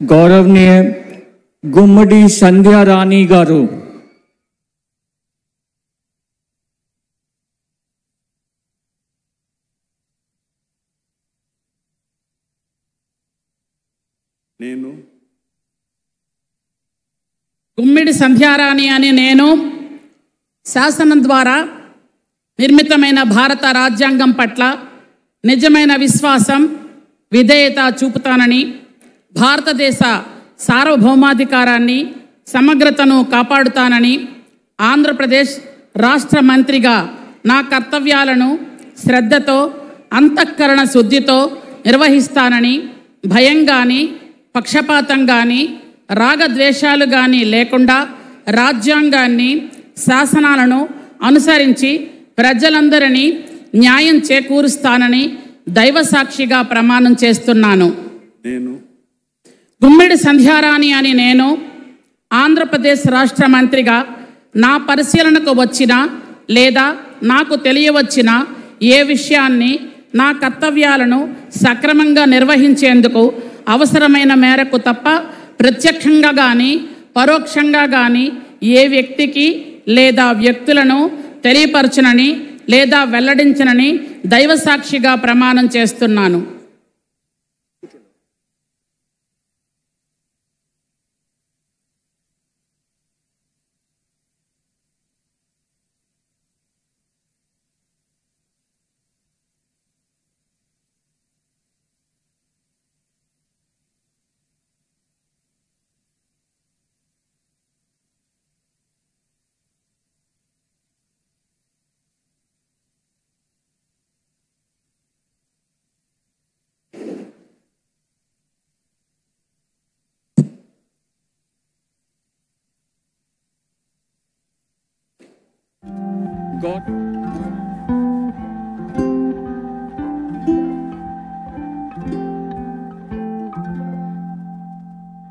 गौरवनीय गुम्मडी संध्या रानी गारू నేను గుమ్మిడి సంధ్యారాణి అని నేను శాసనం ద్వారా నిర్మితమైన భారత రాజ్యాంగం పట్ల నిజమైన విశ్వాసం విధేయత చూపుతానని భారతదేశ సార్వభౌమాధికారాన్ని సమగ్రతను కాపాడుతానని ఆంధ్రప్రదేశ్ రాష్ట్ర మంత్రిగా నా కర్తవ్యాలను శ్రద్ధతో అంతఃకరణ శుద్ధితో నిర్వహిస్తానని భయం కానీ పక్షపాతం కానీ రాగద్వేషాలు కానీ లేకుండా రాజ్యాంగాన్ని శాసనాలను అనుసరించి ప్రజలందరినీ న్యాయం చేకూరుస్తానని దైవసాక్షిగా ప్రమాణం చేస్తున్నాను. గుమ్మిడి సంధ్యారాణి అని నేను ఆంధ్రప్రదేశ్ రాష్ట్ర మంత్రిగా నా పరిశీలనకు వచ్చిన లేదా నాకు తెలియవచ్చిన ఏ విషయాన్ని నా కర్తవ్యాలను సక్రమంగా నిర్వహించేందుకు అవసరమైన మేరకు తప్ప ప్రత్యక్షంగా కానీ పరోక్షంగా కానీ ఏ వ్యక్తికి లేదా వ్యక్తులను తెలియపరచనని లేదా వెల్లడించనని దైవసాక్షిగా ప్రమాణం చేస్తున్నాను. God